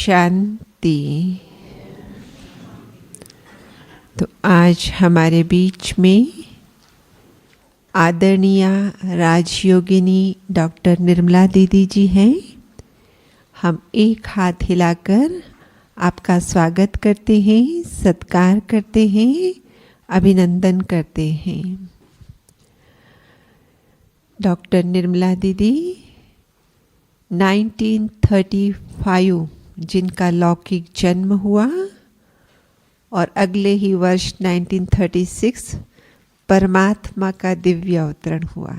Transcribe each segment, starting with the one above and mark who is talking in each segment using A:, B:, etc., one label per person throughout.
A: शांति। तो आज हमारे बीच में आदरणीय राजयोगिनी डॉक्टर निर्मला दीदी जी हैं। हम एक हाथ हिलाकर आपका स्वागत करते हैं, सत्कार करते हैं, अभिनंदन करते हैं। डॉक्टर निर्मला दीदी 1935 जिनका लौकिक जन्म हुआ और अगले ही वर्ष 1936 परमात्मा का दिव्य अवतरण हुआ।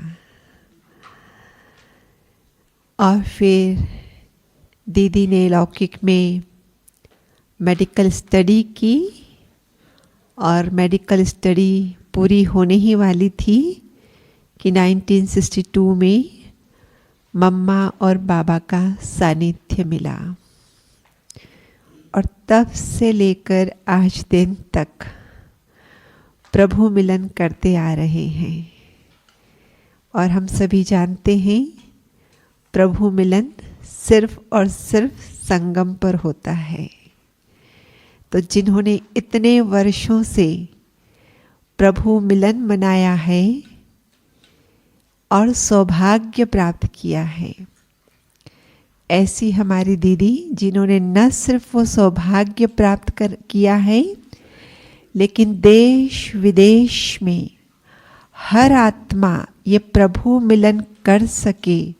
A: और फिर दीदी ने लौकिक में मेडिकल स्टडी की और मेडिकल स्टडी पूरी होने ही वाली थी कि 1962 में मम्मा और बाबा का सानिध्य मिला। और तब से लेकर आज दिन तक प्रभु मिलन करते आ रहे हैं। और हम सभी जानते हैं प्रभु मिलन सिर्फ और सिर्फ संगम पर होता है। तो जिन्होंने इतने वर्षों से प्रभु मिलन मनाया है और सौभाग्य प्राप्त किया है, ऐसी हमारी दीदी जिन्होंने न सिर्फ वो सौभाग्य प्राप्त किया है, लेकिन देश विदेश में हर आत्मा ये प्रभु मिलन कर सके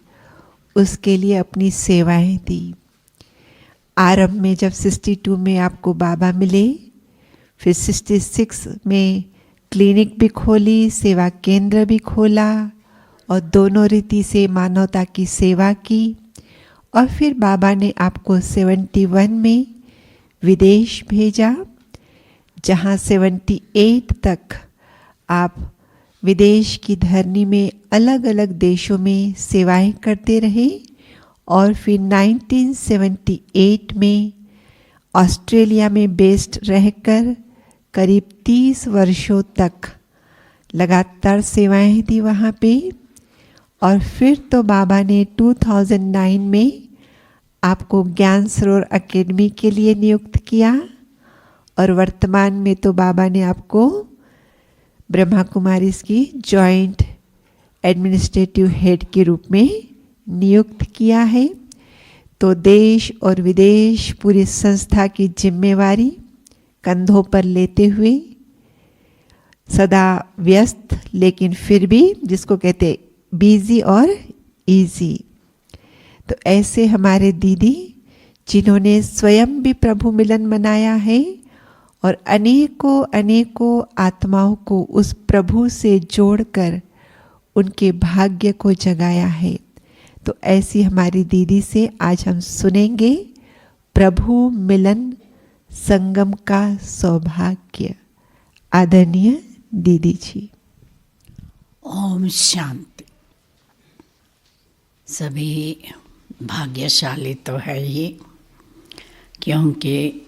A: उसके लिए अपनी सेवाएं दी। आरंभ में जब 62 में आपको बाबा मिले, फिर 66 में क्लिनिक भी खोली, सेवा केंद्र भी खोला और दोनों रीति से मानवता की सेवा की। और फिर बाबा ने आपको 71 में विदेश भेजा, जहां 78 तक आप विदेश की धरनी में अलग अलग देशों में सेवाएं करते रहे। और फिर 1978 में ऑस्ट्रेलिया में बेस्ड रहकर करीब 30 वर्षों तक लगातार सेवाएं दी वहाँ पे। और फिर तो बाबा ने 2009 में आपको ज्ञान सरोवर एकेडमी के लिए नियुक्त किया। और वर्तमान में तो बाबा ने आपको ब्रह्मा कुमारीज की जॉइंट एडमिनिस्ट्रेटिव हेड के रूप में नियुक्त किया है। तो देश और विदेश पूरी संस्था की जिम्मेवारी कंधों पर लेते हुए सदा व्यस्त, लेकिन फिर भी जिसको कहते बिजी और इजी। तो ऐसे हमारे दीदी जिन्होंने स्वयं भी प्रभु मिलन मनाया है और अनेकों अनेकों आत्माओं को उस प्रभु से जोड़कर उनके भाग्य को जगाया है। तो ऐसी हमारी दीदी से आज हम सुनेंगे प्रभु मिलन संगम का सौभाग्य। आदरणीय दीदी जी।
B: ओम शांति। सभी भाग्यशाली तो है ही, क्योंकि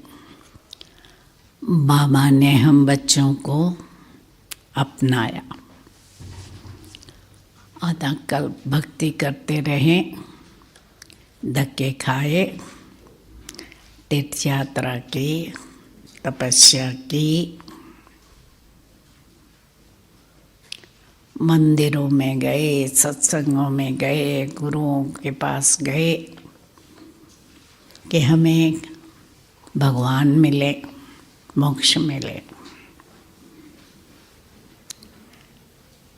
B: बाबा ने हम बच्चों को अपनाया। आधा कल भक्ति करते रहे, धक्के खाए, तीर्थ यात्रा की, तपस्या की, मंदिरों में गए, सत्संगों में गए, गुरुओं के पास गए कि हमें भगवान मिले, मोक्ष मिले।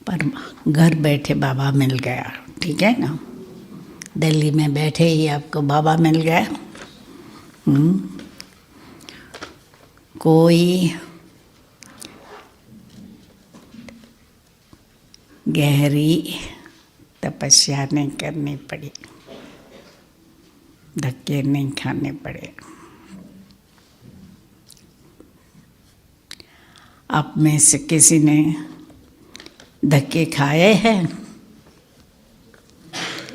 B: पर घर बैठे बाबा मिल गया, ठीक है ना। दिल्ली में बैठे ही आपको बाबा मिल गया। कोई गहरी तपस्या नहीं करनी पड़ी, धक्के नहीं खाने पड़े। आप में से किसी ने धक्के खाए हैं?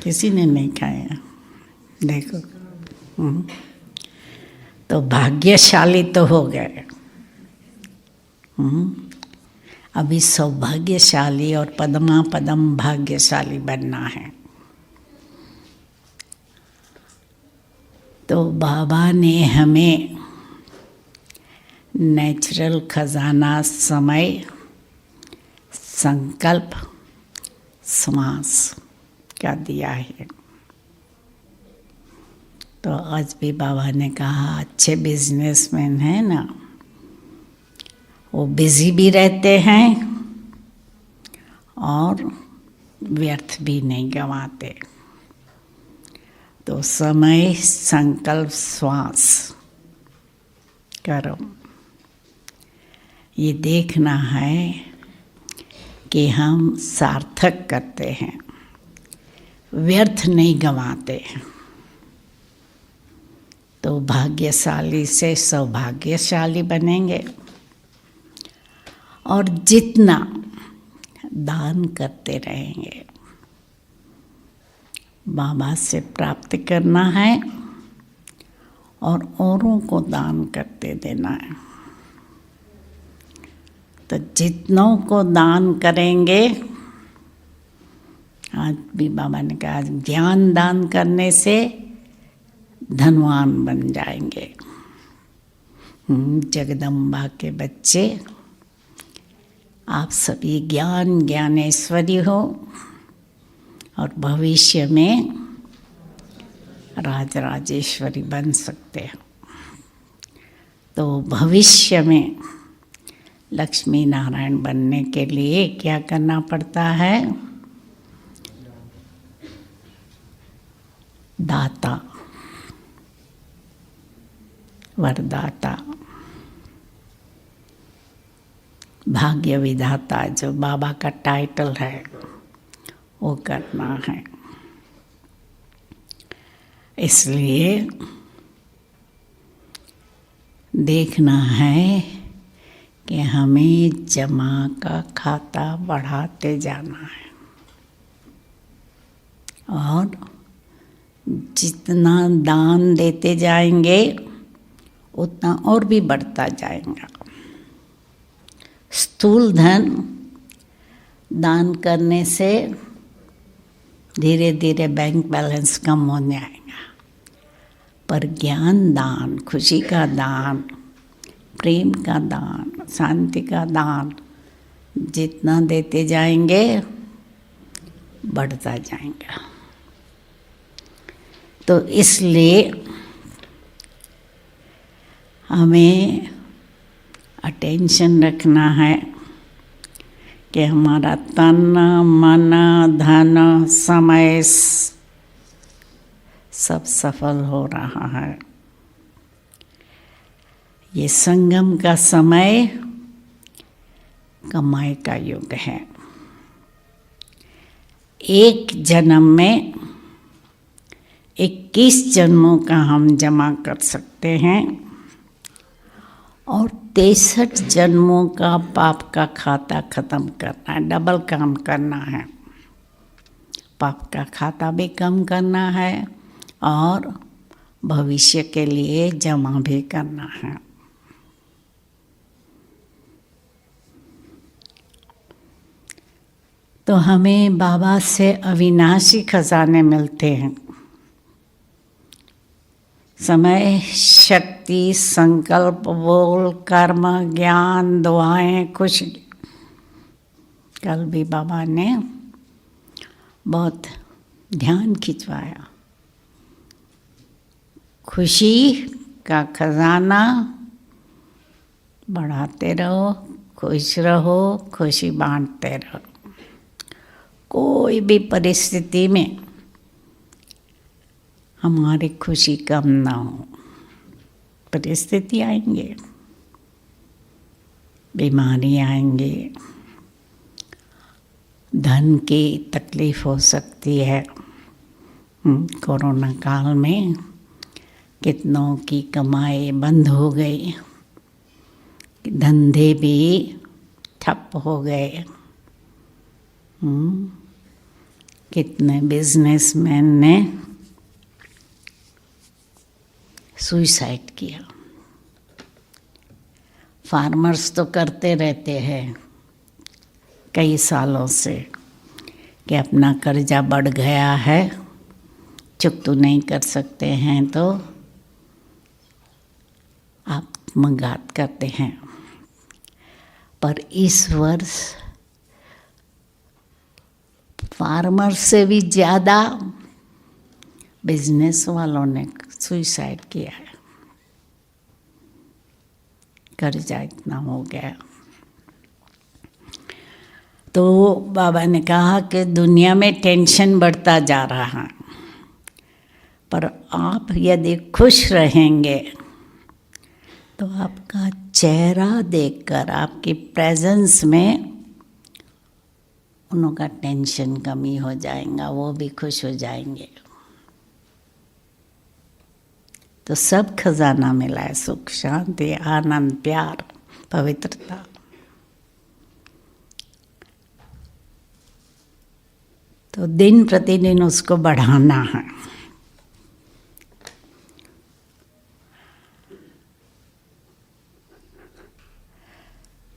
B: किसी ने नहीं खाया। देखो, तो भाग्यशाली तो हो गए। अभी सौभाग्यशाली और पदमा पदम भाग्यशाली बनना है। तो बाबा ने हमें नेचुरल खजाना समय, संकल्प, श्वास का दिया है। तो आज भी बाबा ने कहा अच्छे बिजनेसमैन हैं ना, वो बिजी भी रहते हैं और व्यर्थ भी नहीं गंवाते। तो समय, संकल्प, श्वास करो। ये देखना है कि हम सार्थक करते हैं, व्यर्थ नहीं गंवाते। तो भाग्यशाली से सौभाग्यशाली बनेंगे। और जितना दान करते रहेंगे, बाबा से प्राप्त करना है और औरों को दान करते देना है। तो जितनों को दान करेंगे, आज भी बाबा ने कहा ज्ञान दान करने से धनवान बन जाएंगे। जगदम्बा के बच्चे, आप सभी ज्ञान ज्ञानेश्वरी हो और भविष्य में राजराजेश्वरी बन सकते हो। तो भविष्य में लक्ष्मी नारायण बनने के लिए क्या करना पड़ता है? दाता, वरदाता, भाग्य विधाता, जो बाबा का टाइटल है, वो करना है। इसलिए देखना है कि हमें जमा का खाता बढ़ाते जाना है और जितना दान देते जाएंगे उतना और भी बढ़ता जाएगा। स्थूल धन दान करने से धीरे धीरे बैंक बैलेंस कम होने आएगा, पर ज्ञान दान, खुशी का दान, प्रेम का दान, शांति का दान जितना देते जाएंगे बढ़ता जाएगा। तो इसलिए हमें अटेंशन रखना है कि हमारा तन, मन, धन, समय सब सफल हो रहा है। ये संगम का समय कमाई का युग है। एक जन्म में 21 जन्मों का हम जमा कर सकते हैं और 63 जन्मों का पाप का खाता खत्म करना है। डबल काम करना है, पाप का खाता भी कम करना है और भविष्य के लिए जमा भी करना है। तो हमें बाबा से अविनाशी खजाने मिलते हैं। समय, शक्ति, संकल्प, बोल, कर्म, ज्ञान, दुआएं, खुशी। कल भी बाबा ने बहुत ध्यान खिंचवाया। खुशी का खजाना बढ़ाते रहो, खुश रहो, खुशी बांटते रहो। कोई भी परिस्थिति में हमारी खुशी कम ना हो। परिस्थिति आएंगे, बीमारी आएंगे, धन की तकलीफ हो सकती है। कोरोना काल में कितनों की कमाई बंद हो गई, धंधे भी ठप हो गए। कितने बिजनेसमैन ने सुसाइड किया। फार्मर्स तो करते रहते हैं कई सालों से कि अपना कर्जा बढ़ गया है, चुकता नहीं कर सकते हैं तो आत्मघात करते हैं। पर इस वर्ष फार्मर से भी ज़्यादा बिजनेस वालों ने सुसाइड किया है। कर्जा इतना हो गया। तो बाबा ने कहा कि दुनिया में टेंशन बढ़ता जा रहा है, पर आप यदि खुश रहेंगे तो आपका चेहरा देखकर, आपकी प्रेजेंस में उनका टेंशन कमी हो जाएगा, वो भी खुश हो जाएंगे। तो सब खजाना मिला है, सुख, शांति, आनंद, प्यार, पवित्रता। तो दिन प्रतिदिन उसको बढ़ाना है।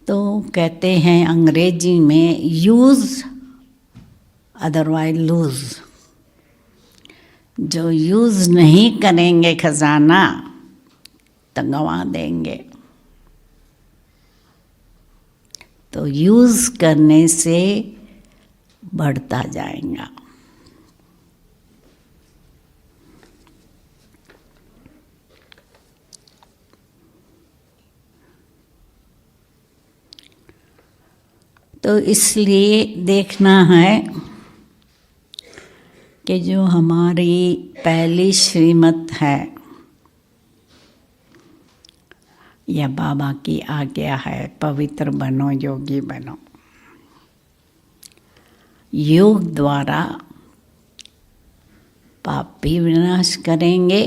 B: तो कहते हैं अंग्रेजी में यूज अदरवाइज लूज। जो यूज नहीं करेंगे खजाना तो गंवा देंगे। तो यूज करने से बढ़ता जाएगा। तो इसलिए देखना है कि जो हमारी पहली श्रीमत है या बाबा की आज्ञा है, पवित्र बनो, योगी बनो। योग द्वारा पाप भी विनाश करेंगे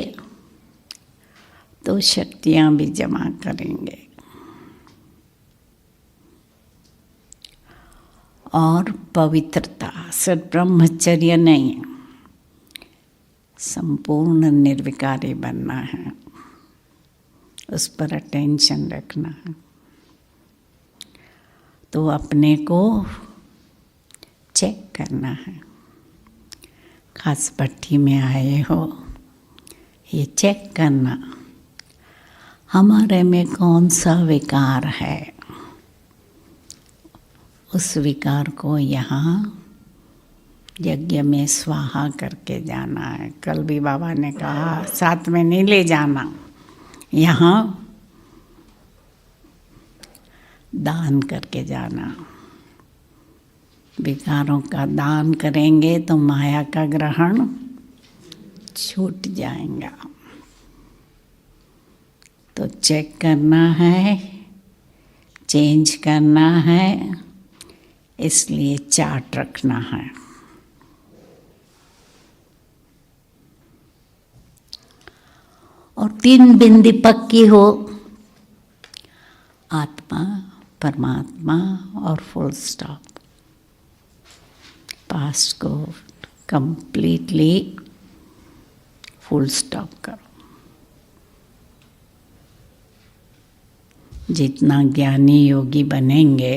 B: तो शक्तियाँ भी जमा करेंगे। और पवित्रता सिर्फ ब्रह्मचर्य नहीं, संपूर्ण निर्विकारी बनना है, उस पर अटेंशन रखना है। तो अपने को चेक करना है। खास पट्टी में आए हो, ये चेक करना हमारे में कौन सा विकार है, उस विकार को यहाँ यज्ञ में स्वाहा करके जाना है। कल भी बाबा ने कहा साथ में नहीं ले जाना, यहाँ दान करके जाना। विकारों का दान करेंगे तो माया का ग्रहण छूट जाएगा। तो चेक करना है, चेंज करना है, इसलिए चार्ट रखना है। और 3 बिंदी पक्की हो, आत्मा, परमात्मा और फुल स्टॉप। पास्ट को कंप्लीटली फुल स्टॉप करो। जितना ज्ञानी योगी बनेंगे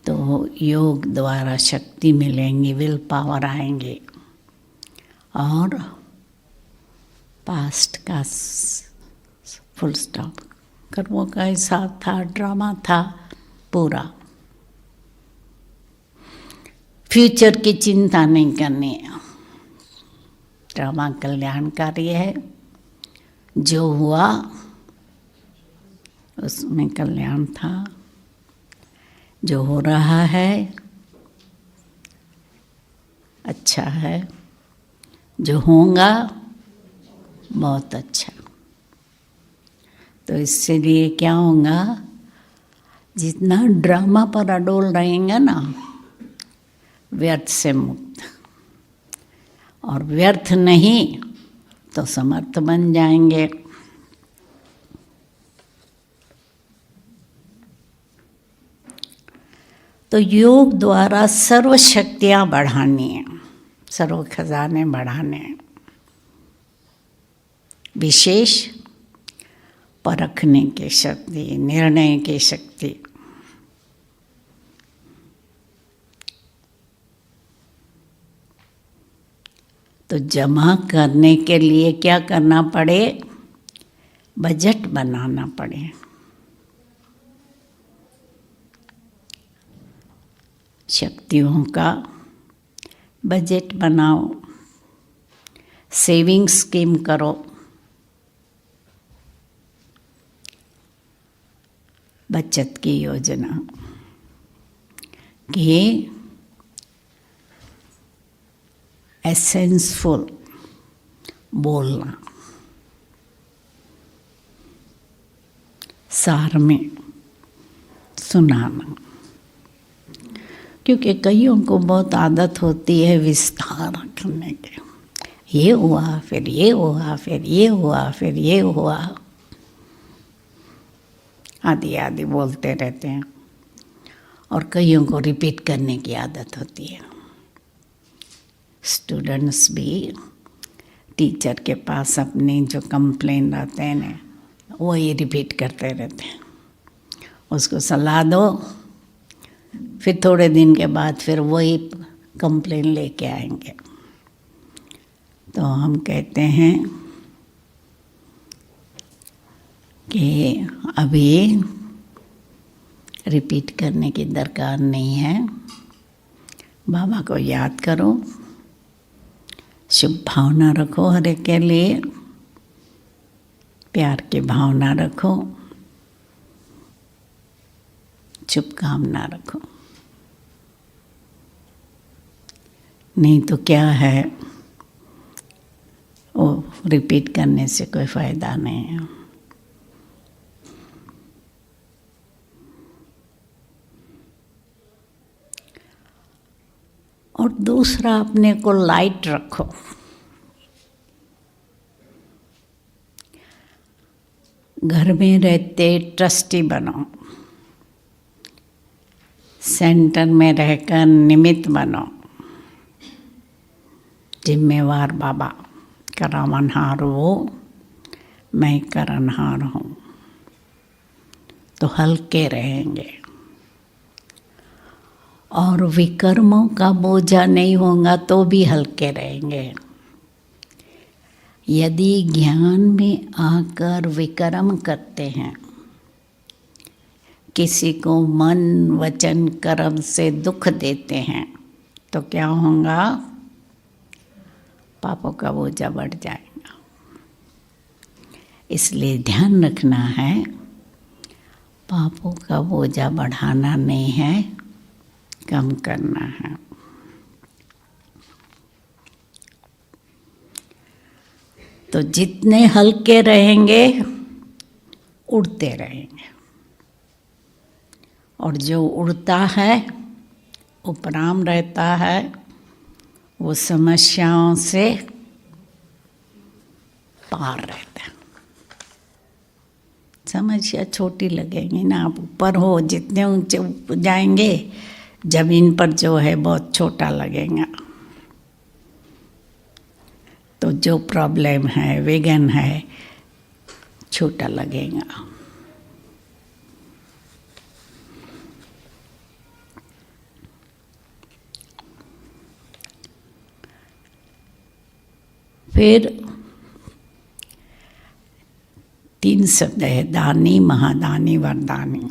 B: तो योग द्वारा शक्ति मिलेंगी, विल पावर आएंगे और पास्ट का फुल स्टॉप। कर्मों का हिसाब था, ड्रामा था पूरा। फ्यूचर की चिंता नहीं करनी है। ड्रामा कल्याणकारी है, जो हुआ उसमें कल्याण था, जो हो रहा है अच्छा है, जो होगा बहुत अच्छा। तो इससे लिए क्या होगा, जितना ड्रामा पर अडोल रहेंगे ना, व्यर्थ से मुक्त, और व्यर्थ नहीं तो समर्थ बन जाएंगे। तो योग द्वारा सर्व शक्तियाँ बढ़ानी है, सर्व खजाने बढ़ाने हैं। विशेष परखने की शक्ति, निर्णय की शक्ति। तो जमा करने के लिए क्या करना पड़े, बजट बनाना पड़े। शक्तियों का बजट बनाओ, सेविंग स्कीम करो, बचत की योजना कि एसेंसफुल बोलना, सार में सुनाना। क्योंकि कईयों को बहुत आदत होती है विस्तार करने के, ये हुआ फिर ये हुआ फिर ये हुआ फिर ये हुआ, आदि आदि बोलते रहते हैं। और कईयों को रिपीट करने की आदत होती है। स्टूडेंट्स भी टीचर के पास अपनी जो कंप्लेन रहते हैं ना, वही रिपीट करते रहते हैं। उसको सलाह दो, फिर थोड़े दिन के बाद फिर वही कंप्लेन लेके आएंगे। तो हम कहते हैं कि अभी रिपीट करने की दरकार नहीं है। बाबा को याद करो, शुभ भावना रखो हर एक के लिए, प्यार की भावना रखो, शुभकामना रखो। नहीं तो क्या है, वो रिपीट करने से कोई फायदा नहीं है। और दूसरा, अपने को लाइट रखो। घर में रहते ट्रस्टी बनो, सेंटर में रहकर निमित्त बनो, जिम्मेवार बाबा, करावनहार वो, मैं करनहार हूँ, तो हल्के रहेंगे। और विकर्मों का बोझा नहीं होगा तो भी हल्के रहेंगे। यदि ज्ञान में आकर विकर्म करते हैं, किसी को मन वचन कर्म से दुख देते हैं, तो क्या होगा? पापों का बोझा बढ़ जाएगा। इसलिए ध्यान रखना है, पापों का बोझा बढ़ाना नहीं है, कम करना है। तो जितने हल्के रहेंगे, उड़ते रहेंगे। और जो उड़ता है, उपराम रहता है, वो समस्याओं से पार रहता है। समस्या छोटी लगेगी ना, आप ऊपर हो, जितने ऊंचे जाएंगे, जमीन पर जो है बहुत छोटा लगेगा। तो जो प्रॉब्लम है, विघ्न है, छोटा लगेगा। फिर 3 शब्द है, दानी, महादानी, वरदानी।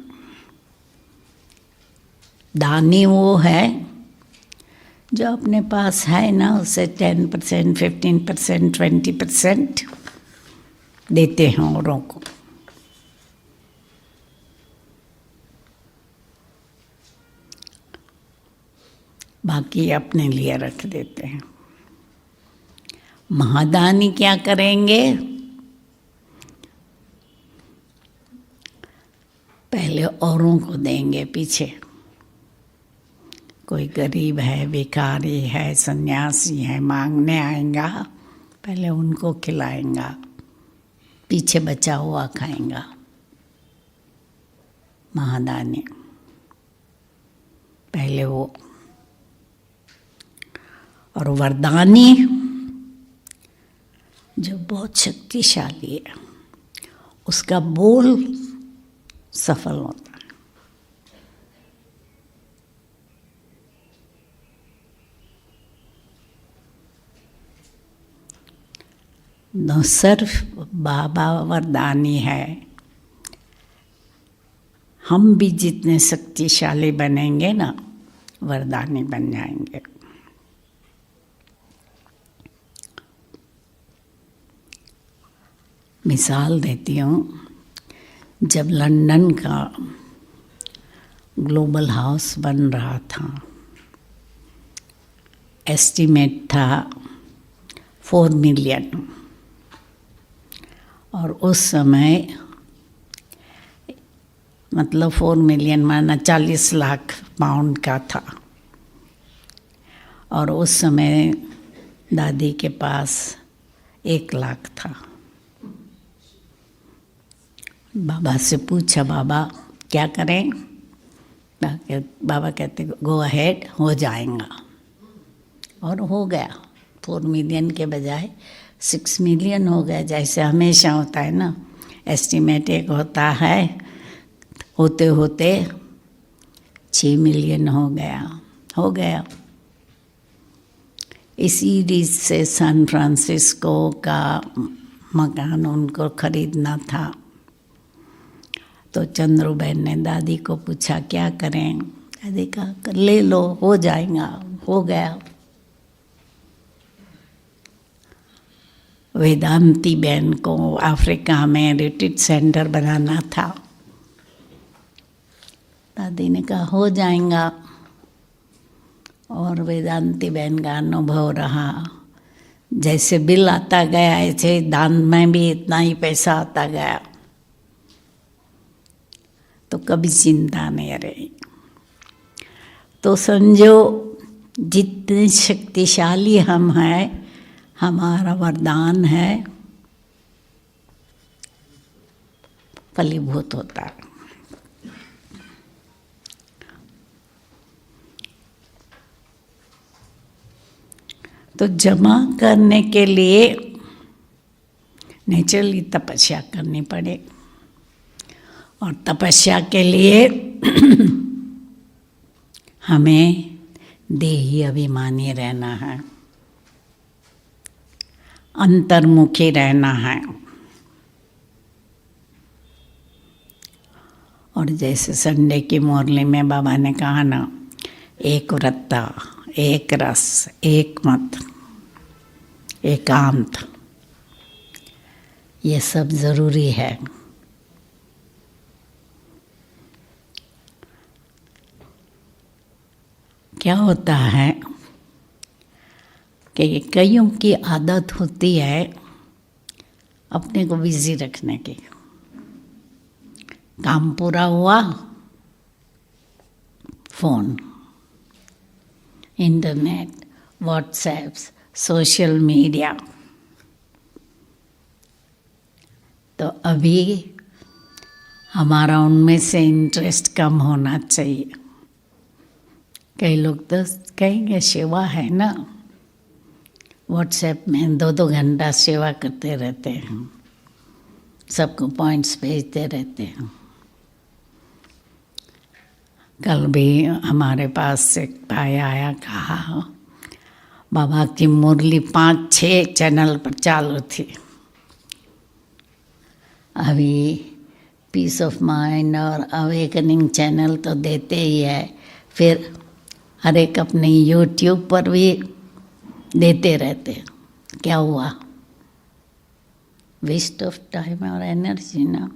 B: दानी वो है जो अपने पास है ना, उसे 10%, 15%, 20% देते हैं औरों को। बाकी अपने लिए रख देते हैं। महादानी क्या करेंगे? पहले औरों को देंगे, पीछे कोई गरीब है, भिखारी है, सन्यासी है, मांगने आएगा, पहले उनको खिलाएगा, पीछे बचा हुआ खाएगा। महादानी पहले वो। और वरदानी जो बहुत शक्तिशाली है, उसका बोल सफल होता है। न सिर्फ बाबा वरदानी है, हम भी जितने शक्तिशाली बनेंगे ना, वरदानी बन जाएंगे। मिसाल देती हूँ, जब लंदन का ग्लोबल हाउस बन रहा था, एस्टीमेट था 4 मिलियन, और उस समय मतलब 4 मिलियन माना 40 लाख पाउंड का था, और उस समय दादी के पास 1 लाख था। बाबा से पूछा, बाबा क्या करें? बाबा कहते गो अहेड, हो जाएगा, और हो गया। 4 मिलियन के बजाय 6 मिलियन हो गया, जैसे हमेशा होता है ना, एस्टीमेट एक होता है, होते होते 6 मिलियन हो गया। इसी रीत से सैन फ्रांसिस्को का मकान उनको खरीदना था, तो चंद्रूबेन ने दादी को पूछा क्या करें? दादी कहा ले लो, हो जाएगा, हो गया। वेदांती बहन को अफ्रीका में रिट्रीट सेंटर बनाना था, दादी ने कहा हो जाएगा, और वेदांती बहन का अनुभव रहा, जैसे बिल आता गया ऐसे दान में भी इतना ही पैसा आता गया, तो कभी चिंता नहीं रही। तो समझो जितने शक्तिशाली हम हैं, हमारा वरदान है, फलीभूत होता है। तो जमा करने के लिए नेचुरली तपस्या करनी पड़े, और तपस्या के लिए हमें देही अभिमानी रहना है, अंतर्मुखी रहना है। और जैसे संडे की मुरली में बाबा ने कहा ना, एक व्रता, एक रस, एक मत, एकांत, ये सब जरूरी है। क्या होता है कि कईयों की आदत होती है अपने को बिजी रखने की। काम पूरा हुआ, phone, internet, WhatsApp, social media. तो अभी हमारा उनमें से इंटरेस्ट कम होना चाहिए। कई लोग तो कहेंगे सेवा है ना, व्हाट्सएप में 2-2 घंटा सेवा करते रहते हैं, सबको पॉइंट्स भेजते रहते हैं। कल भी हमारे पास एक भाई आया, कहा बाबा की मुरली 5-6 चैनल पर चालू थी। अभी पीस ऑफ माइंड और अवेकनिंग चैनल तो देते ही है, फिर हर एक अपने यूट्यूब पर भी देते रहते। क्या हुआ? वेस्ट ऑफ टाइम और एनर्जी ना।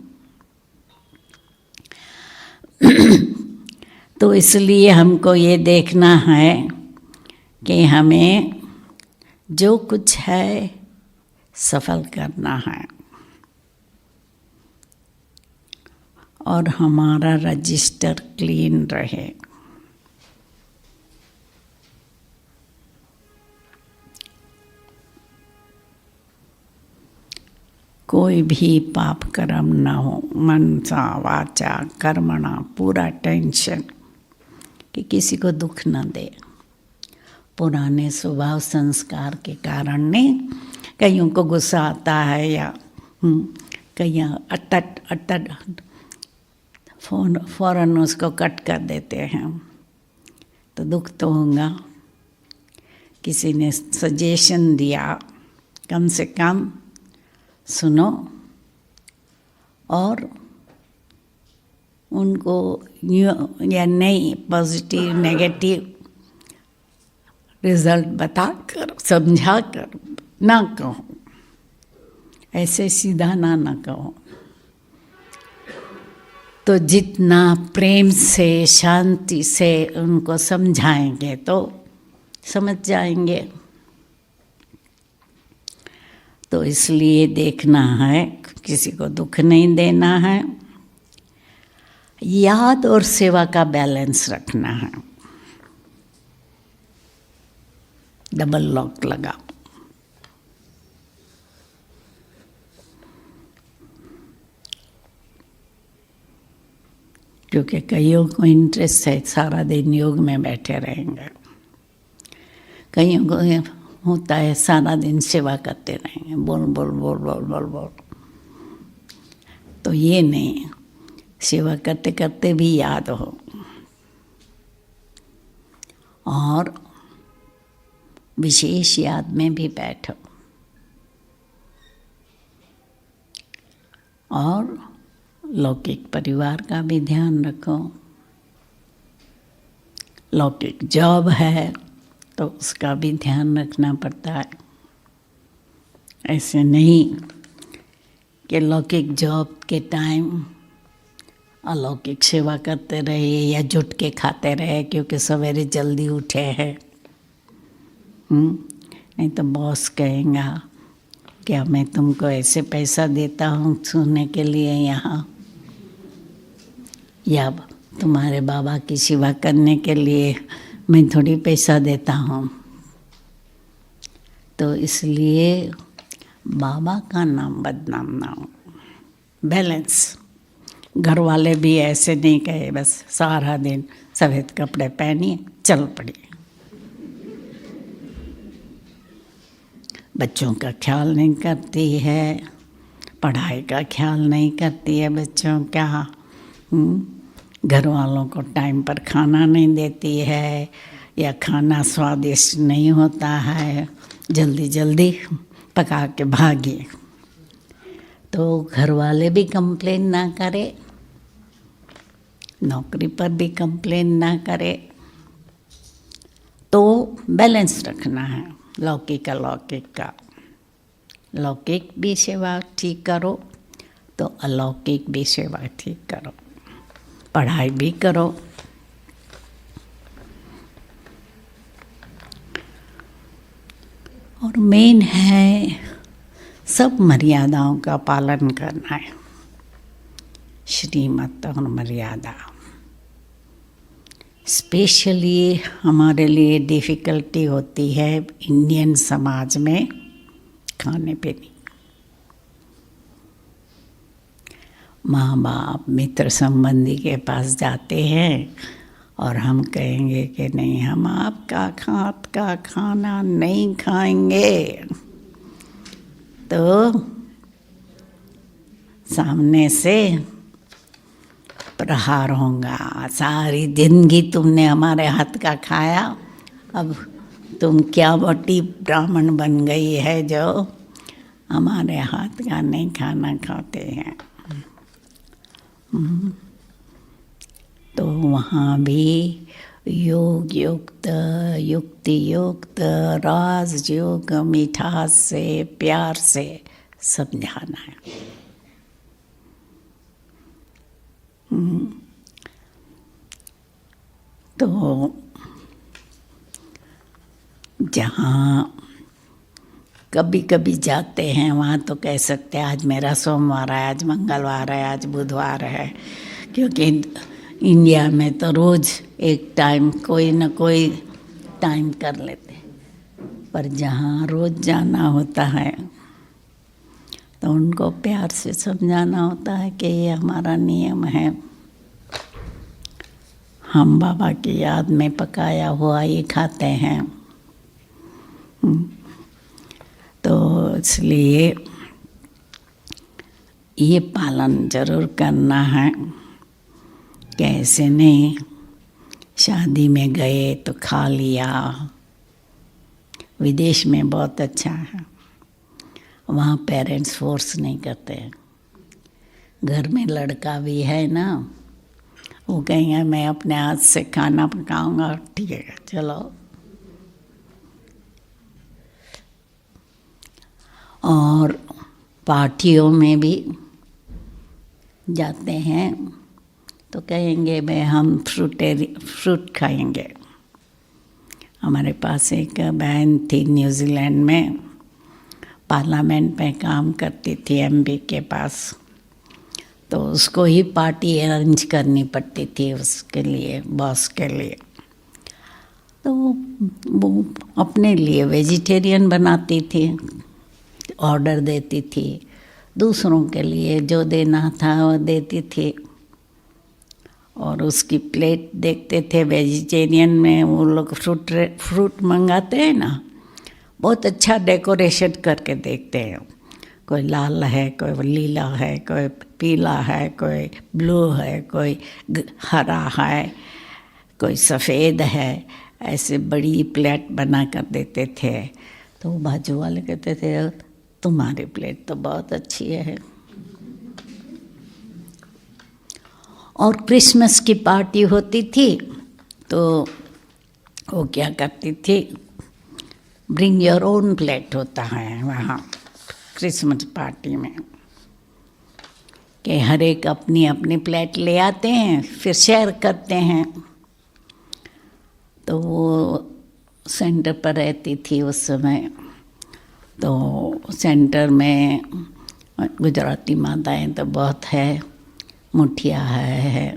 B: तो इसलिए हमको ये देखना है कि हमें जो कुछ है सफल करना है, और हमारा रजिस्टर क्लीन रहे। कोई भी पाप कर्म न हो, मनसा वाचा कर्मणा, पूरा टेंशन कि किसी को दुख न दे। पुराने स्वभाव संस्कार के कारण नहीं, कईयों को गुस्सा आता है या कईयाँ अटट फौरन उसको कट कर देते हैं, तो दुख तो होगा। किसी ने सजेशन दिया, कम से कम सुनो और उनको या नहीं पॉजिटिव नेगेटिव रिजल्ट बताकर समझाकर ना कहो, ऐसे सीधा ना कहो। तो जितना प्रेम से शांति से उनको समझाएंगे तो समझ जाएंगे। तो इसलिए देखना है, किसी को दुख नहीं देना है, याद और सेवा का बैलेंस रखना है। डबल लॉक लगाओ। क्योंकि कईयों को इंटरेस्ट है सारा दिन योग में बैठे रहेंगे, कईयों को होता है सारा दिन सेवा करते रहेंगे, बोल बोल बोल बोल बोल बोल। तो ये नहीं, सेवा करते करते भी याद हो और विशेष याद में भी बैठो और लौकिक परिवार का भी ध्यान रखो। लौकिक जॉब है तो उसका भी ध्यान रखना पड़ता है। ऐसे नहीं कि लौकिक जॉब के टाइम अलौकिक सेवा करते रहे या जुट के खाते रहे क्योंकि सवेरे जल्दी उठे हैं। नहीं तो बॉस कहेगा क्या मैं तुमको ऐसे पैसा देता हूँ सोने के लिए यहाँ, या तुम्हारे बाबा की सेवा करने के लिए मैं थोड़ी पैसा देता हूँ। तो इसलिए बाबा का नाम बदनाम ना हो। बैलेंस। घर वाले भी ऐसे नहीं कहे बस सारा दिन सफ़ेद कपड़े पहनिए चल पड़िए। बच्चों का ख्याल नहीं करती है, पढ़ाई का ख्याल नहीं करती है बच्चों का, घर वालों को टाइम पर खाना नहीं देती है, या खाना स्वादिष्ट नहीं होता है, जल्दी जल्दी पका के भागी। तो घर वाले भी कंप्लेन ना करे, नौकरी पर भी कंप्लेन ना करे। तो बैलेंस रखना है लौकिक अलौकिक का। लौकिक भी सेवा ठीक करो तो अलौकिक भी सेवा ठीक करो, पढ़ाई भी करो। और मेन है सब मर्यादाओं का पालन करना है। श्रीमत और मर्यादा स्पेशली हमारे लिए डिफ़िकल्टी होती है इंडियन समाज में खाने पीने। माँ बाप मित्र संबंधी के पास जाते हैं और हम कहेंगे कि नहीं हम आपका हाथ का खाना नहीं खाएंगे, तो सामने से प्रहार होगा। सारी जिंदगी तुमने हमारे हाथ का खाया, अब तुम क्या बटी ब्राह्मण बन गई है जो हमारे हाथ का नहीं खाना खाते हैं। तो वहाँ भी योग युक्त, युक्ति युक्त, राज योग मिठास से प्यार से समझाना है। तो जहाँ कभी कभी जाते हैं वहाँ तो कह सकते हैं आज मेरा सोमवार है, आज मंगलवार है, आज बुधवार है, क्योंकि इंडिया में तो रोज़ एक टाइम कोई न कोई टाइम कर लेते। पर जहाँ रोज़ जाना होता है तो उनको प्यार से समझाना होता है कि ये हमारा नियम है, हम बाबा की याद में पकाया हुआ ये खाते हैं। तो इसलिए ये पालन जरूर करना है। कैसे नहीं, शादी में गए तो खा लिया, विदेश में बहुत अच्छा है, वहाँ पेरेंट्स फोर्स नहीं करते हैं। घर में लड़का भी है ना, वो कहेंगे मैं अपने हाथ से खाना पकाऊंगा, ठीक है चलो। और पार्टियों में भी जाते हैं तो कहेंगे भाई हम फ्रूट खाएंगे। हमारे पास एक बहन थी न्यूजीलैंड में, पार्लियामेंट में काम करती थी एमपी के पास, तो उसको ही पार्टी अरेंज करनी पड़ती थी उसके लिए, बॉस के लिए। तो वो अपने लिए वेजिटेरियन बनाती थी, ऑर्डर देती थी, दूसरों के लिए जो देना था वो देती थी। और उसकी प्लेट देखते थे, वेजिटेरियन में वो लोग फ्रूट मंगाते हैं ना, बहुत अच्छा डेकोरेशन करके देखते हैं। कोई लाल है, कोई लीला है, कोई पीला है, कोई ब्लू है, कोई हरा है, कोई सफ़ेद है, ऐसे बड़ी प्लेट बना कर देते थे। तो बाजू वाले कहते थे तुम्हारी प्लेट तो बहुत अच्छी है। और क्रिसमस की पार्टी होती थी तो वो क्या करती थी, ब्रिंग योर ओन प्लेट होता है वहाँ क्रिसमस पार्टी में, कि हर एक अपनी अपनी प्लेट ले आते हैं, फिर शेयर करते हैं। तो वो सेंटर पर रहती थी उस समय, तो सेंटर में गुजराती माताएं तो बहुत है, मुठिया है,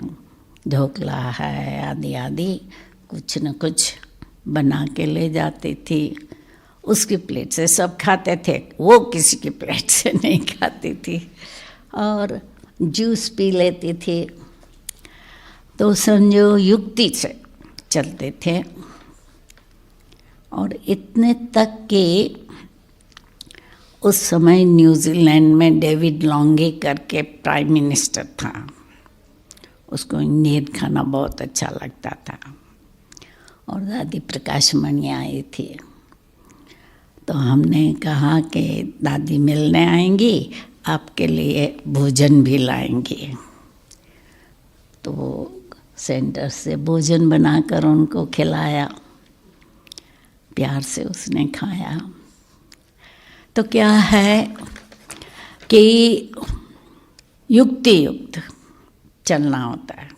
B: ढोकला है, आदि आदि कुछ न कुछ बना के ले जाती थी। उसकी प्लेट से सब खाते थे, वो किसी की प्लेट से नहीं खाती थी। और जूस पी लेती थी। तो समझो युक्ति से चलते थे। और इतने तक कि उस समय न्यूजीलैंड में डेविड लॉन्गे करके प्राइम मिनिस्टर था, उसको इंडियन खाना बहुत अच्छा लगता था। और दादी प्रकाश मणि आई थी, तो हमने कहा कि दादी मिलने आएंगी, आपके लिए भोजन भी लाएंगी। तो सेंटर से भोजन बनाकर उनको खिलाया, प्यार से उसने खाया। तो क्या है कि युक्ति युक्त चलना होता है।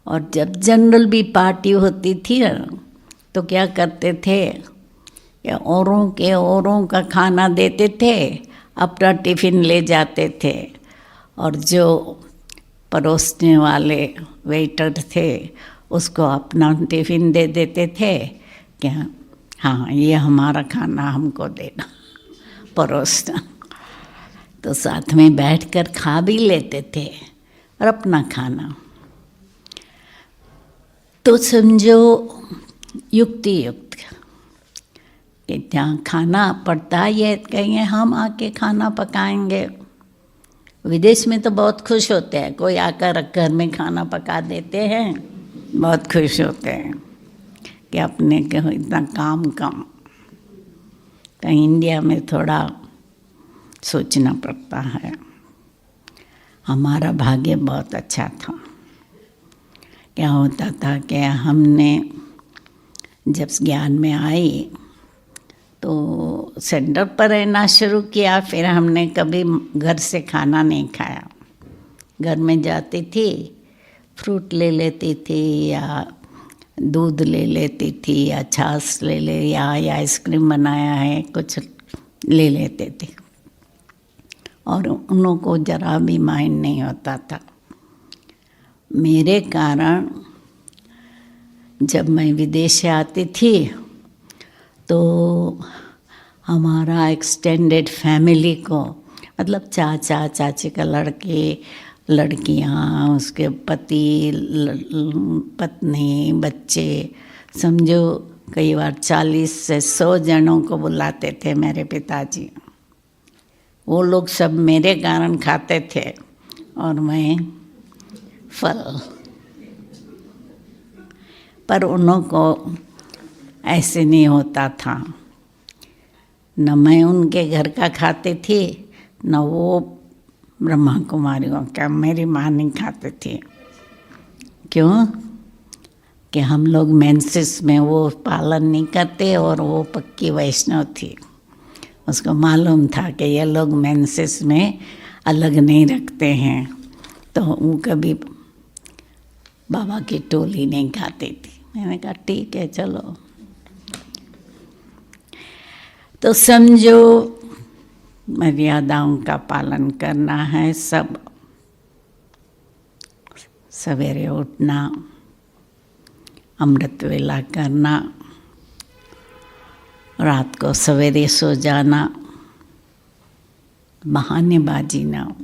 B: और जब जनरल भी पार्टी होती थी तो क्या करते थे कि औरों का खाना देते थे, अपना टिफ़िन ले जाते थे। और जो परोसने वाले वेटर थे उसको अपना टिफ़िन दे देते थे कि हाँ ये हमारा खाना हमको देना, परोसना। तो साथ में बैठकर खा भी लेते थे और अपना खाना। तो समझो युक्ति युक्त कि जहाँ खाना पड़ता है ये कहेंगे हम आके खाना पकाएंगे। विदेश में तो बहुत खुश होते हैं, कोई आकर घर में खाना पका देते हैं, बहुत खुश होते हैं कि अपने के इतना काम कम। कहीं इंडिया में थोड़ा सोचना पड़ता है। हमारा भाग्य बहुत अच्छा था। क्या होता था कि हमने जब ज्ञान में आई तो सेंटर पर रहना शुरू किया, फिर हमने कभी घर से खाना नहीं खाया। घर में जाती थी, फ्रूट ले लेती थी या दूध ले लेती थी या छाछ ले ले या आइसक्रीम बनाया है कुछ ले लेते थे। और उन लोगों को जरा भी माइंड नहीं होता था। मेरे कारण जब मैं विदेश से आती थी तो हमारा एक्सटेंडेड फैमिली को, मतलब चाचा चाची का लड़के लड़कियाँ, उसके पति पत्नी बच्चे, समझो कई बार 40 से 100 जनों को बुलाते थे मेरे पिताजी। वो लोग सब मेरे कारण खाते थे और मैं फल। पर उन्हों को ऐसे नहीं होता था। न मैं उनके घर का खाती थी, न वो ब्रह्मा कुमारियों का, मेरी माँ नहीं खाती थी। क्यों? कि हम लोग मेंसेस में वो पालन नहीं करते, और वो पक्की वैष्णव थी। उसको मालूम था कि ये लोग मेंसेस में अलग नहीं रखते हैं, तो वो कभी बाबा की टोली नहीं खाती थी। मैंने कहा ठीक है चलो। तो समझो मर्यादाओं का पालन करना है। सब सवेरे उठना, अमृत वेला करना, रात को सवेरे सो जाना, बहानेबाजी ना हो,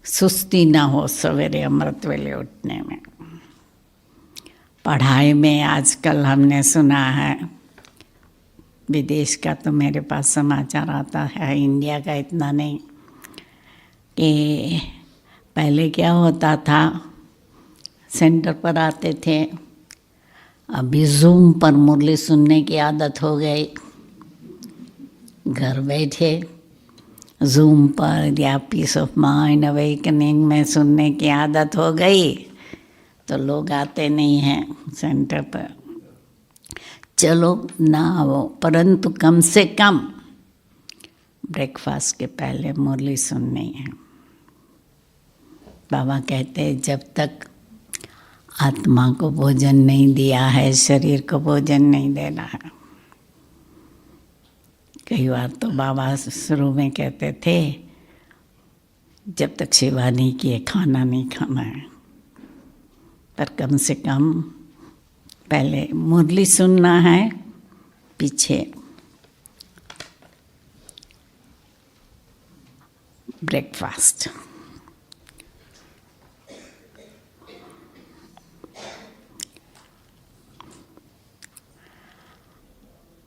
B: सुस्ती ना हो सवेरे अमृत वेले उठने में। पढ़ाई में आजकल हमने सुना है, विदेश का तो मेरे पास समाचार आता है, इंडिया का इतना नहीं, कि पहले क्या होता था, सेंटर पर आते थे, अभी जूम पर मुरली सुनने की आदत हो गई। घर बैठे जूम पर या पीस ऑफ माइंड अवेकनिंग में सुनने की आदत हो गई, तो लोग आते नहीं हैं सेंटर पर। चलो ना आओ, परंतु कम से कम ब्रेकफास्ट के पहले मुरली सुननी है। बाबा कहते हैं जब तक आत्मा को भोजन नहीं दिया है, शरीर को भोजन नहीं देना है। कई बार तो बाबा शुरू में कहते थे जब तक सेवा नहीं किए खाना नहीं खाना है, पर कम से कम पहले मुरली सुनना है, पीछे ब्रेकफास्ट।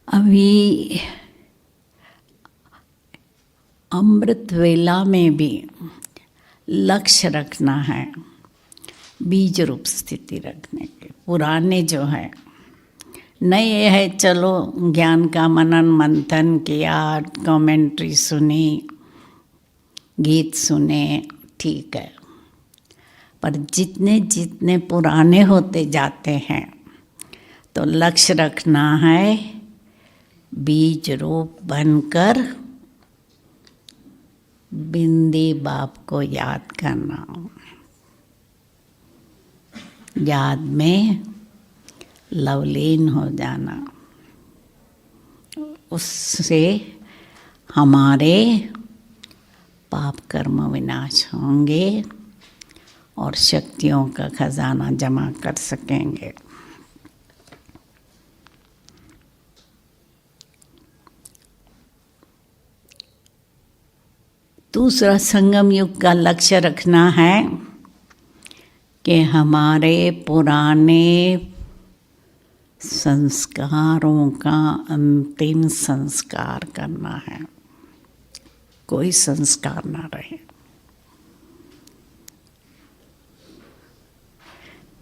B: अभी अमृत वेला में भी लक्ष्य रखना है, बीज रूप स्थिति रखने के। पुराने जो है, नए है चलो ज्ञान का मनन मंथन किया, कमेंट्री सुनी, गीत सुने, ठीक है, पर जितने जितने पुराने होते जाते हैं तो लक्ष्य रखना है बीज रूप बनकर बिंदी बाप को याद करना, याद में लवलीन हो जाना। उससे हमारे पाप कर्म विनाश होंगे और शक्तियों का खजाना जमा कर सकेंगे। दूसरा संगम युग का लक्ष्य रखना है कि हमारे पुराने संस्कारों का अंतिम संस्कार करना है, कोई संस्कार ना रहे।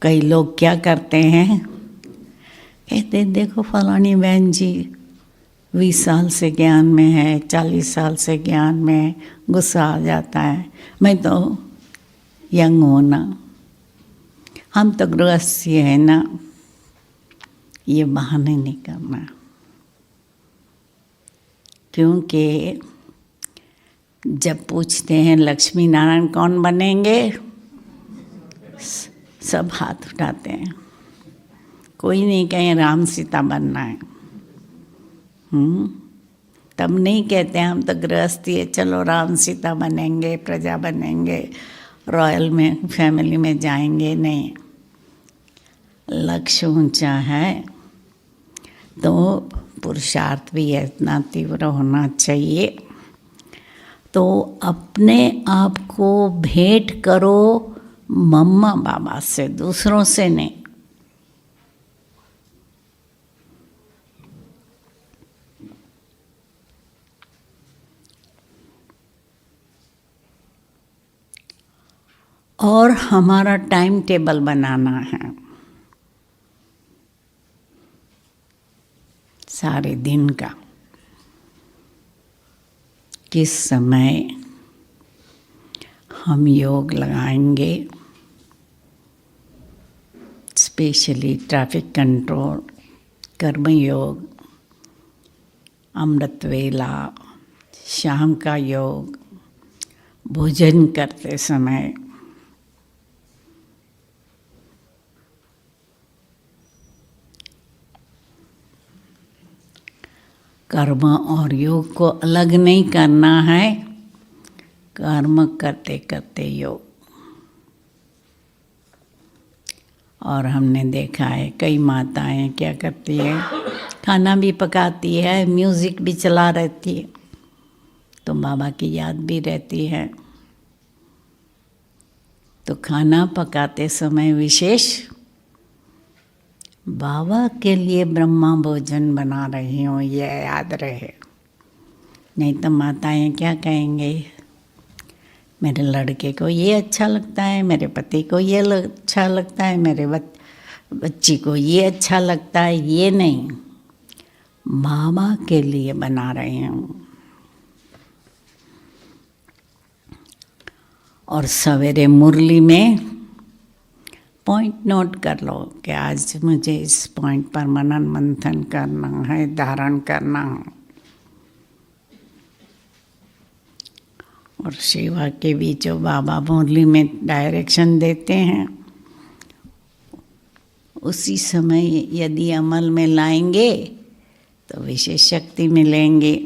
B: कई लोग क्या करते हैं, कहते देखो फलानी बहन जी 20 साल से ज्ञान में है, 40 साल से ज्ञान में, गुस्सा आ जाता है, मैं तो यंग हूँ ना, हम तो गृहस्थी है ना। ये बहाने नहीं करना, क्योंकि जब पूछते हैं लक्ष्मी नारायण कौन बनेंगे, सब हाथ उठाते हैं, कोई नहीं कहे राम सीता बनना है। तब नहीं कहते हम तो गृहस्थी है, चलो राम सीता बनेंगे, प्रजा बनेंगे, रॉयल में फैमिली में जाएंगे। नहीं, लक्ष्य ऊंचा है तो पुरुषार्थ भी इतना तीव्र होना चाहिए। तो अपने आप को भेंट करो मम्मा बाबा से, दूसरों से नहीं। और हमारा टाइम टेबल बनाना है। सारे दिन का किस समय हम योग लगाएंगे, स्पेशली ट्रैफिक कंट्रोल, कर्म योग, अमृत वेला, शाम का योग, भोजन करते समय, कर्म और योग को अलग नहीं करना है, कर्म करते करते योग। और हमने देखा है कई माताएं क्या करती है, खाना भी पकाती है, म्यूज़िक भी चला रहती है, तो बाबा की याद भी रहती है। तो खाना पकाते समय विशेष बाबा के लिए ब्रह्मा भोजन बना रही हूँ, ये याद रहे। नहीं तो माताएं क्या कहेंगे, मेरे लड़के को ये अच्छा लगता है, मेरे पति को ये अच्छा लगता है, मेरे बच्ची को ये अच्छा लगता है। ये नहीं, बाबा के लिए बना रही हूँ। और सवेरे मुरली में पॉइंट नोट कर लो कि आज मुझे इस पॉइंट पर मनन मंथन करना है, धारण करना है। और सेवा के भी जो बाबा मुरली में डायरेक्शन देते हैं, उसी समय यदि अमल में लाएंगे तो विशेष शक्ति मिलेंगे।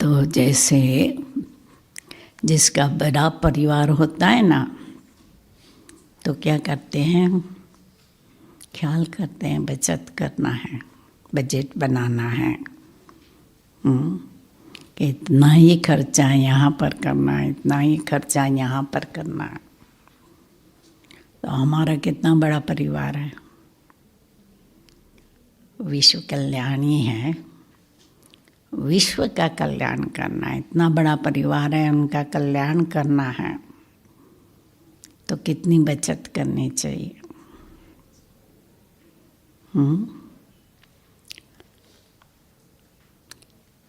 B: तो जैसे जिसका बड़ा परिवार होता है ना, तो क्या करते हैं, ख्याल करते हैं बचत करना है, बजट बनाना है, कि इतना ही खर्चा यहाँ पर करना है, इतना ही खर्चा यहाँ पर करना है। तो हमारा कितना बड़ा परिवार है, विश्व कल्याणी है, विश्व का कल्याण करना है। इतना बड़ा परिवार है, उनका कल्याण करना है, तो कितनी बचत करनी चाहिए।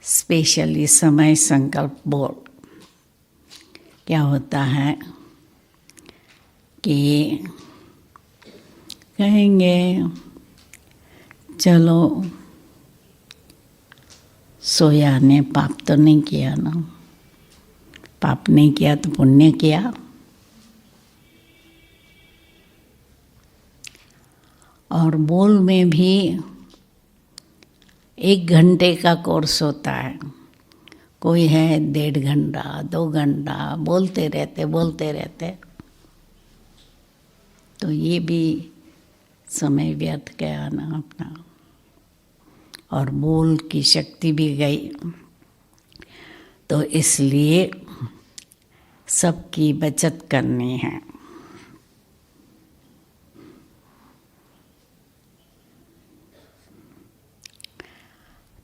B: स्पेशली समय संकल्प बोर्ड क्या होता है कि कहेंगे चलो सोया ने पाप तो नहीं किया ना, पाप नहीं किया तो पुण्य किया। और बोल में भी 1 घंटे का कोर्स होता है, कोई है 1.5 घंटा 2 घंटा बोलते रहते, तो ये भी समय व्यर्थ गया ना अपना, और बोल की शक्ति भी गई। तो इसलिए सबकी बचत करनी है।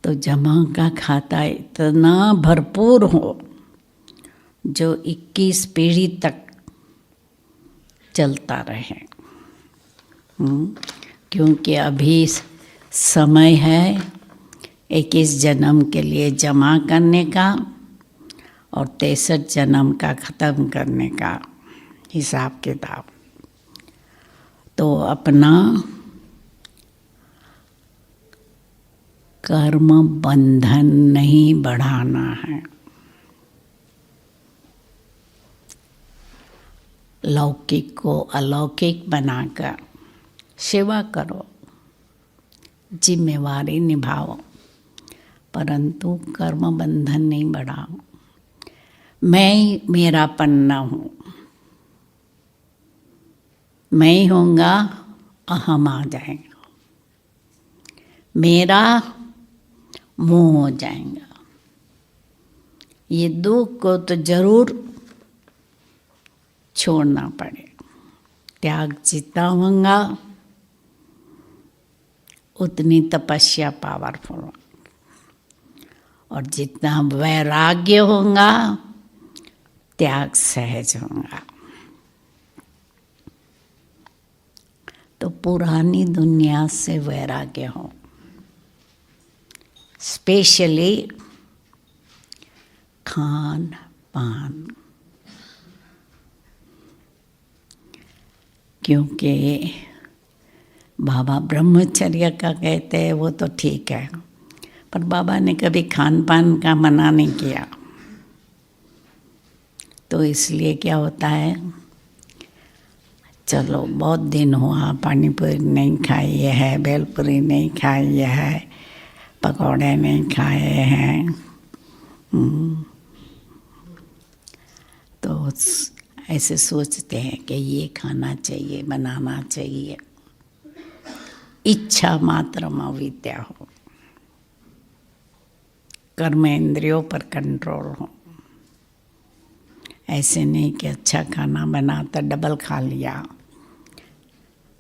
B: तो जमा का खाता इतना भरपूर हो जो 21 पीढ़ी तक चलता रहे। क्योंकि अभी समय है 21 जन्म के लिए जमा करने का और 63 जन्म का ख़त्म करने का हिसाब किताब। तो अपना कर्म बंधन नहीं बढ़ाना है, लौकिक को अलौकिक बनाकर सेवा करो, जिम्मेवारी निभाओ, परंतु कर्म बंधन नहीं बढ़ाओ। मैं मेरापन न हूँ, मैं होऊंगा अहम आ जाएगा, मेरा मोह हो जाएगा। ये दुख को तो जरूर छोड़ना पड़े। त्याग जितना होगा उतनी तपस्या पावरफुल, और जितना वैराग्य होगा त्याग सहज होगा। तो पुरानी दुनिया से वैराग्य हो, स्पेशली खान पान, क्योंकि बाबा ब्रह्मचर्य का कहते हैं वो तो ठीक है, पर बाबा ने कभी खान पान का मना नहीं किया। तो इसलिए क्या होता है, चलो बहुत दिन हुआ पानी पूरी नहीं खाई है, भेलपुरी नहीं खाई है, पकौड़े नहीं खाए हैं, तो ऐसे सोचते हैं कि ये खाना चाहिए, बनाना चाहिए। इच्छा मात्र में विद्या हो, कर्म इंद्रियों पर कंट्रोल हो। ऐसे नहीं कि अच्छा खाना बना तो डबल खा लिया,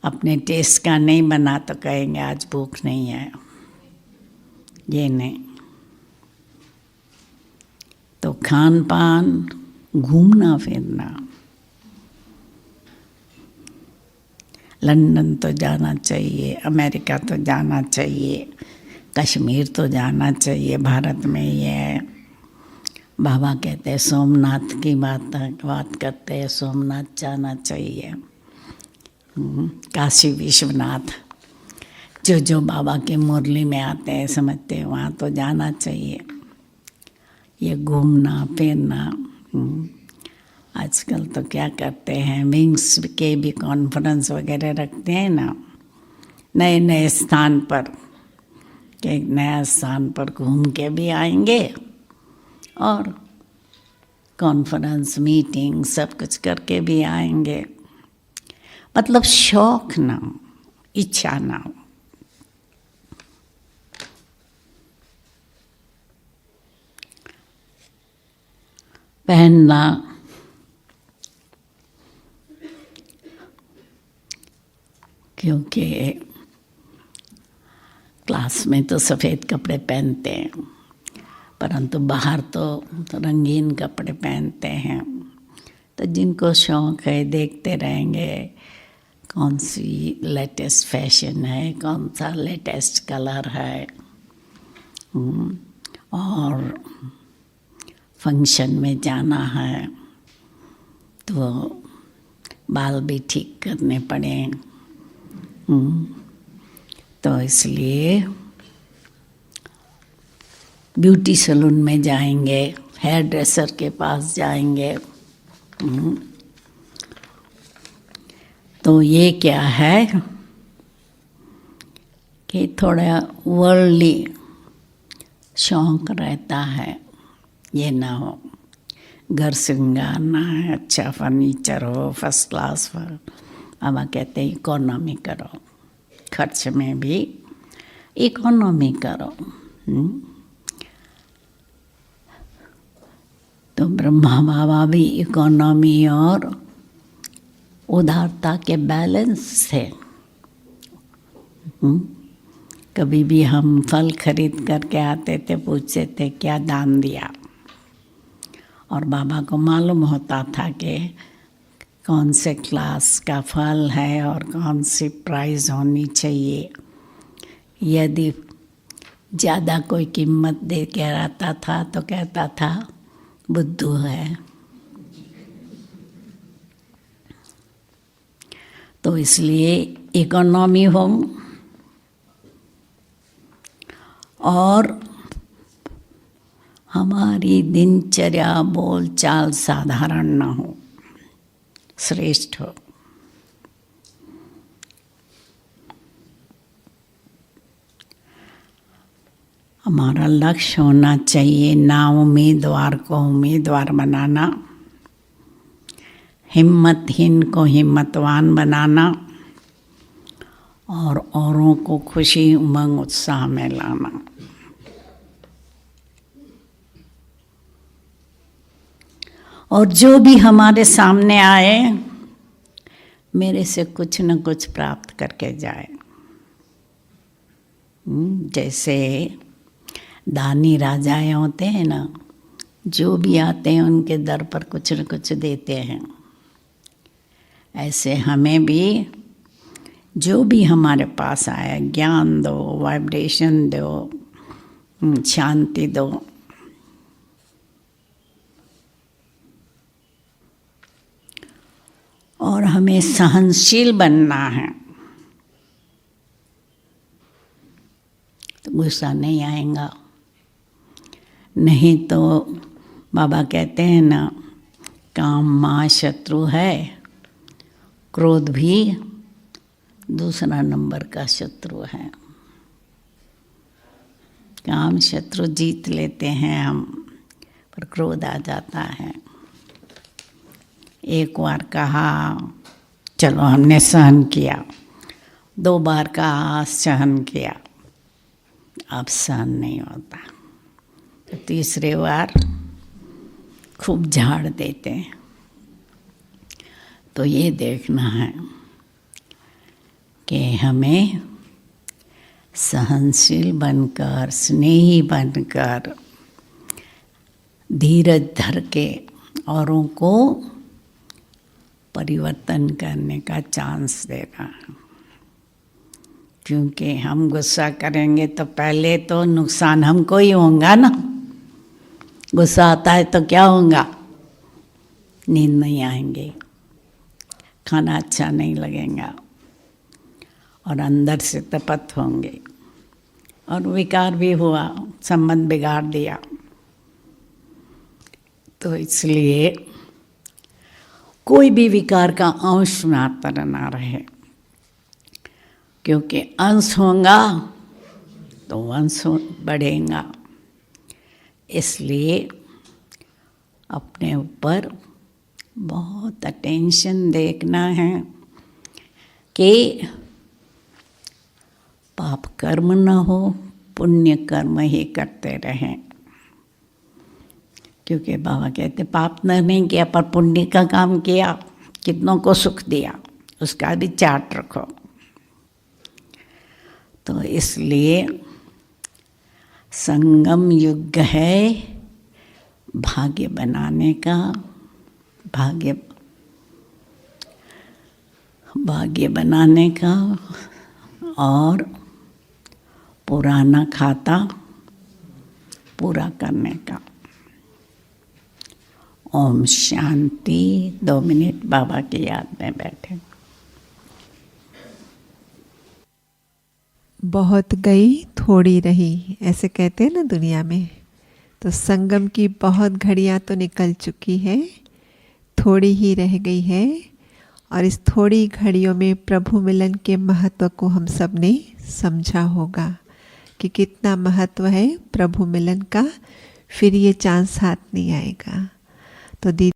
B: अपने टेस्ट का नहीं बना तो कहेंगे आज भूख नहीं है, ये नहीं। तो खान पान, घूमना फिरना, लंदन तो जाना चाहिए, अमेरिका तो जाना चाहिए, कश्मीर तो जाना चाहिए, भारत में ही है। बाबा कहते हैं सोमनाथ की बात करते हैं, सोमनाथ जाना चाहिए, काशी विश्वनाथ, जो बाबा के मुरली में आते हैं समझते हैं, वहाँ तो जाना चाहिए। ये घूमना फिरना, आजकल तो क्या करते हैं, विंग्स के भी कॉन्फ्रेंस वगैरह रखते हैं ना, नए नए स्थान पर, कि नया स्थान पर घूम के भी आएंगे और कॉन्फ्रेंस मीटिंग सब कुछ करके भी आएंगे। मतलब शौक ना हो, इच्छा ना हो। पहनना, क्योंकि क्लास में तो सफ़ेद कपड़े पहनते हैं, परंतु बाहर तो रंगीन कपड़े पहनते हैं। तो जिनको शौक़ है देखते रहेंगे कौन सी लेटेस्ट फैशन है, कौन सा लेटेस्ट कलर है, और फंक्शन में जाना है तो बाल भी ठीक करने पड़े। तो इसलिए ब्यूटी सैलून में जाएंगे, हेयर ड्रेसर के पास जाएंगे। तो ये क्या है कि थोड़ा वर्ल्डली शौक रहता है, ये ना हो। घर श्रृंगारना है, अच्छा फर्नीचर हो, फर्स्ट क्लास। बाबा कहते हैं इकोनॉमी करो, खर्च में भी इकोनॉमी करो। तो ब्रह्मा बाबा भी इकोनॉमी और उदारता के बैलेंस थे। कभी भी हम फल खरीद करके आते थे, पूछते थे क्या दान दिया, और बाबा को मालूम होता था कि कौन से क्लास का फल है और कौन सी प्राइस होनी चाहिए। यदि ज़्यादा कोई कीमत दे के आता था तो कहता था बुद्धू है। तो इसलिए इकोनॉमी हो और हमारी दिनचर्या बोल चाल साधारण ना हो, श्रेष्ठ हो। हमारा लक्ष्य होना चाहिए ना उम्मीदवार को उम्मीदवार बनाना, हिम्मतहीन को हिम्मतवान बनाना, और औरों को खुशी उमंग उत्साह में लाना। और जो भी हमारे सामने आए मेरे से कुछ न कुछ प्राप्त करके जाए। जैसे दानी राजाएं होते हैं ना, जो भी आते हैं उनके दर पर कुछ न कुछ देते हैं। ऐसे हमें भी जो भी हमारे पास आया, ज्ञान दो, वाइब्रेशन दो, शांति दो। और हमें सहनशील बनना है, तो गुस्सा नहीं आएगा। नहीं तो बाबा कहते हैं ना, काम माँ शत्रु है, क्रोध भी दूसरा नंबर का शत्रु है। काम शत्रु जीत लेते हैं हम, पर क्रोध आ जाता है। एक बार कहा चलो हमने सहन किया, 2 बार कहा सहन किया, अब सहन नहीं होता, तो तीसरे बार खूब झाड़ देते हैं। तो ये देखना है कि हमें सहनशील बनकर, स्नेही बनकर, धीरज धर के औरों को परिवर्तन करने का चांस देना। क्योंकि हम गुस्सा करेंगे तो पहले तो नुकसान हमको ही होगा ना। गुस्सा आता है तो क्या होगा? नींद नहीं आएंगे, खाना अच्छा नहीं लगेगा, और अंदर से तपत होंगे, और विकार भी हुआ, संबंध बिगाड़ दिया। तो इसलिए कोई भी विकार का अंश मात्र ना रहे, क्योंकि अंश होगा तो वंश बढ़ेगा। इसलिए अपने ऊपर बहुत अटेंशन देखना है कि पाप कर्म न हो, पुण्य कर्म ही करते रहें। क्योंकि बाबा कहते पाप नहीं किया पर पुण्य का काम किया, कितनों को सुख दिया, उसका भी चार्ट रखो। तो इसलिए संगम युग है भाग्य बनाने का, भाग्य बनाने का और पुराना खाता पूरा करने का। ओम शांति। 2 मिनट बाबा की याद में बैठे।
A: बहुत गई थोड़ी रही, ऐसे कहते हैं ना दुनिया में। तो संगम की बहुत घड़ियां तो निकल चुकी है, थोड़ी ही रह गई है, और इस थोड़ी घड़ियों में प्रभु मिलन के महत्व को हम सब ने समझा होगा कि कितना महत्व है प्रभु मिलन का। फिर ये चांस हाथ नहीं आएगा। तो दीदी